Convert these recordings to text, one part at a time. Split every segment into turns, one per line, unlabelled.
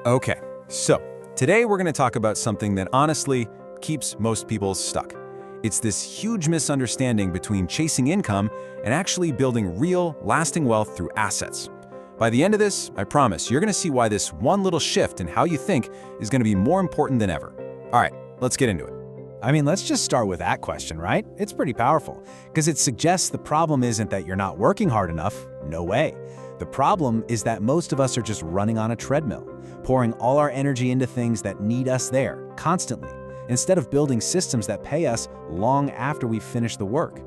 Okay, so today we're going to talk about something that honestly keeps most people stuck. It's this huge misunderstanding between chasing income and actually building real, lasting wealth through assets. By the end of this, I promise, you're going to see why this one little shift in how you think is going to be more important than ever. All right, let's get into it.
Let's just start with that question, right? It's pretty powerful, because it suggests the problem isn't that you're not working hard enough. No way. The problem is that most of us are just running on a treadmill, pouring all our energy into things that need us there, constantly, instead of building systems that pay us long after we've finished the work.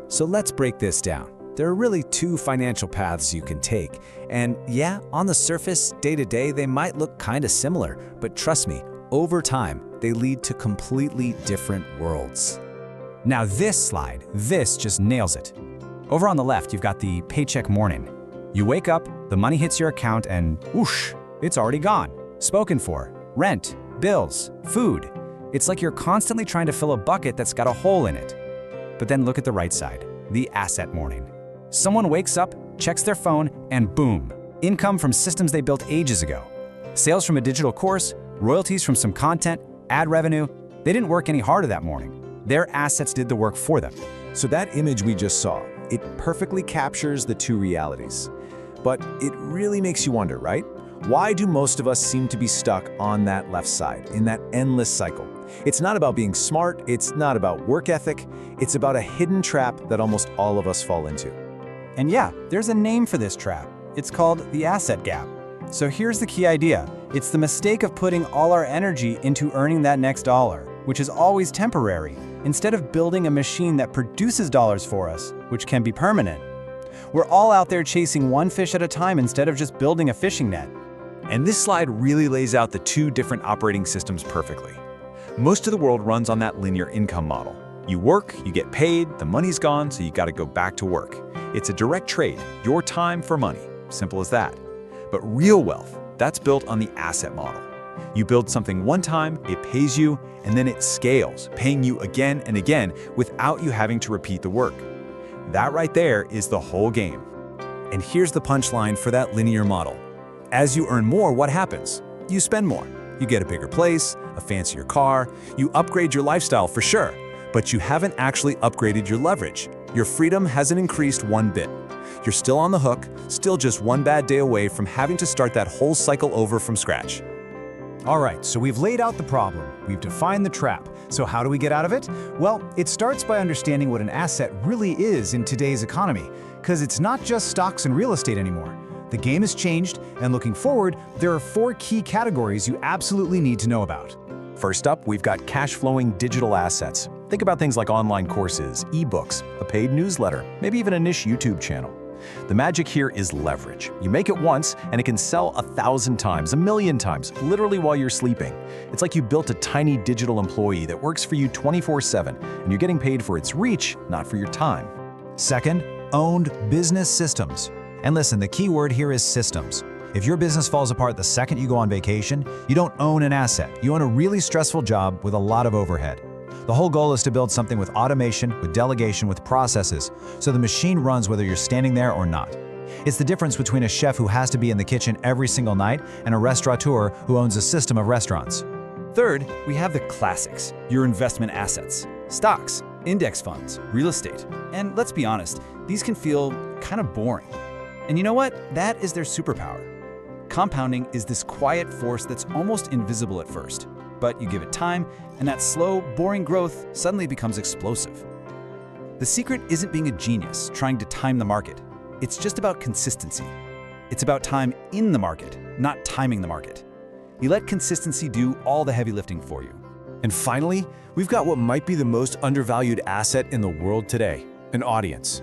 So let's break this down. There are really two financial paths you can take. And yeah, on the surface, day to day, they might look kind of similar, but trust me, over time, they lead to completely different worlds. Now this just nails it. Over on the left, you've got the paycheck morning. You wake up, the money hits your account, and whoosh, it's already gone. Spoken for. Rent, bills, food. It's like you're constantly trying to fill a bucket that's got a hole in it. But then look at the right side, the asset morning. Someone wakes up, checks their phone, and boom, income from systems they built ages ago. Sales from a digital course, royalties from some content, ad revenue. They didn't work any harder that morning. Their assets did the work for them.
So that image we just saw, it perfectly captures the two realities. But it really makes you wonder, right? Why do most of us seem to be stuck on that left side, in that endless cycle? It's not about being smart, it's not about work ethic, it's about a hidden trap that almost all of us fall into.
And yeah, there's a name for this trap. It's called the asset gap. So here's the key idea. It's the mistake of putting all our energy into earning that next dollar, which is always temporary, instead of building a machine that produces dollars for us, which can be permanent. We're all out there chasing one fish at a time instead of just building a fishing net.
And this slide really lays out the two different operating systems perfectly. Most of the world runs on that linear income model. You work, you get paid, the money's gone, so you got to go back to work. It's a direct trade, your time for money. Simple as that. But real wealth, that's built on the asset model. You build something one time, it pays you, and then it scales, paying you again and again without you having to repeat the work. That right there is the whole game. And here's the punchline for that linear model. As you earn more, what happens? You spend more. You get a bigger place, a fancier car, you upgrade your lifestyle for sure, but you haven't actually upgraded your leverage. Your freedom hasn't increased one bit. You're still on the hook, still just one bad day away from having to start that whole cycle over from scratch.
All right, so we've laid out the problem. We've defined the trap. So how do we get out of it? Well, it starts by understanding what an asset really is in today's economy, because it's not just stocks and real estate anymore. The game has changed, and looking forward, there are 4 key categories you absolutely need to know about.
First up, we've got cash-flowing digital assets. Think about things like online courses, ebooks, a paid newsletter, maybe even a niche YouTube channel. The magic here is leverage. You make it once, and it can sell 1,000 times, 1,000,000 times, literally while you're sleeping. It's like you built a tiny digital employee that works for you 24/7, and you're getting paid for its reach, not for your time.
Second, owned business systems. And listen, the key word here is systems. If your business falls apart the second you go on vacation, you don't own an asset. You own a really stressful job with a lot of overhead. The whole goal is to build something with automation, with delegation, with processes, so the machine runs whether you're standing there or not. It's the difference between a chef who has to be in the kitchen every single night and a restaurateur who owns a system of restaurants. Third, we have the classics, your investment assets. Stocks, index funds, real estate. And let's be honest, these can feel kind of boring. And you know what? That is their superpower. Compounding is this quiet force that's almost invisible at first. But you give it time, and that slow, boring growth suddenly becomes explosive. The secret isn't being a genius, trying to time the market. It's just about consistency. It's about time in the market, not timing the market. You let consistency do all the heavy lifting for you.
And finally, we've got what might be the most undervalued asset in the world today, an audience.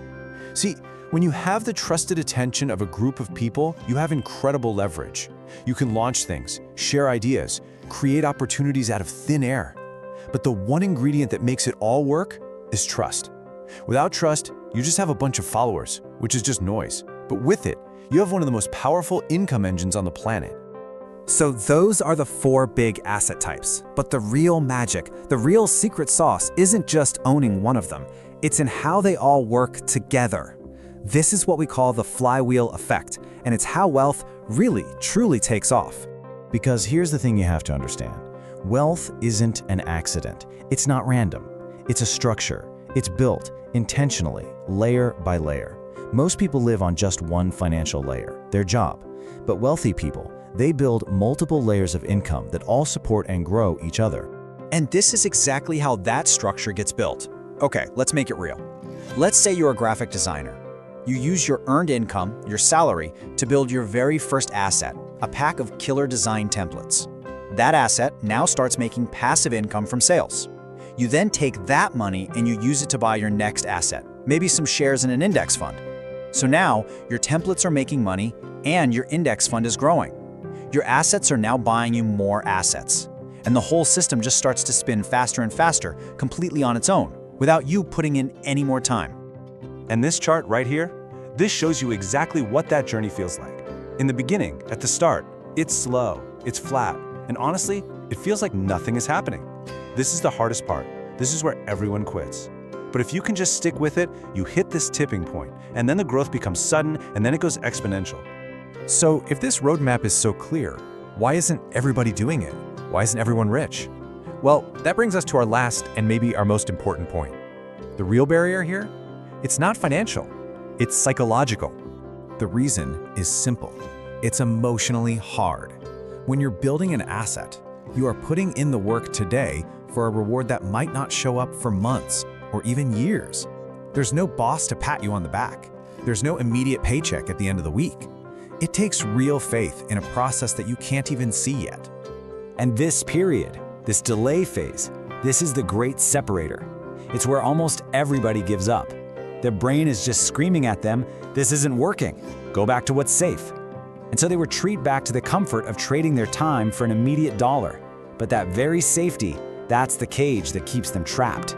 See, when you have the trusted attention of a group of people, you have incredible leverage. You can launch things, share ideas, create opportunities out of thin air. But the one ingredient that makes it all work is trust. Without trust, you just have a bunch of followers, which is just noise. But with it, you have one of the most powerful income engines on the planet.
So those are the 4 big asset types. But the real magic, the real secret sauce isn't just owning one of them. It's in how they all work together. This is what we call the flywheel effect, and it's how wealth really, truly takes off.
Because here's the thing you have to understand. Wealth isn't an accident. It's not random. It's a structure. It's built intentionally, layer by layer. Most people live on just one financial layer, their job. But wealthy people, they build multiple layers of income that all support and grow each other.
And this is exactly how that structure gets built. Okay, let's make it real. Let's say you're a graphic designer. You use your earned income, your salary, to build your very first asset, a pack of killer design templates. That asset now starts making passive income from sales. You then take that money and you use it to buy your next asset, maybe some shares in an index fund. So now your templates are making money and your index fund is growing. Your assets are now buying you more assets. And the whole system just starts to spin faster and faster, completely on its own, without you putting in any more time.
And this chart right here, this shows you exactly what that journey feels like. In the beginning, at the start, it's slow, it's flat, and honestly, it feels like nothing is happening. This is the hardest part. This is where everyone quits. But if you can just stick with it, you hit this tipping point, and then the growth becomes sudden, and then it goes exponential.
So if this roadmap is so clear, why isn't everybody doing it? Why isn't everyone rich? Well, that brings us to our last and maybe our most important point. The real barrier here? It's not financial. It's psychological. The reason is simple. It's emotionally hard. When you're building an asset, you are putting in the work today for a reward that might not show up for months or even years. There's no boss to pat you on the back. There's no immediate paycheck at the end of the week. It takes real faith in a process that you can't even see yet.
And this period, this delay phase, this is the great separator. It's where almost everybody gives up. Their brain is just screaming at them, this isn't working, go back to what's safe. And so they retreat back to the comfort of trading their time for an immediate dollar. But that very safety, that's the cage that keeps them trapped.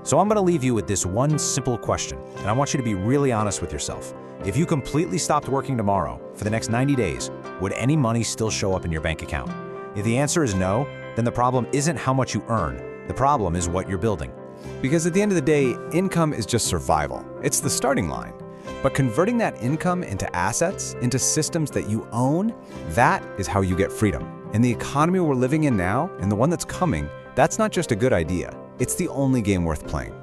So I'm going to leave you with this one simple question, and I want you to be really honest with yourself. If you completely stopped working tomorrow for the next 90 days, would any money still show up in your bank account? If the answer is no, then the problem isn't how much you earn. The problem is what you're building. Because at the end of the day, income is just survival. It's the starting line. But converting that income into assets, into systems that you own, that is how you get freedom. In the economy we're living in now, and the one that's coming, that's not just a good idea. It's the only game worth playing.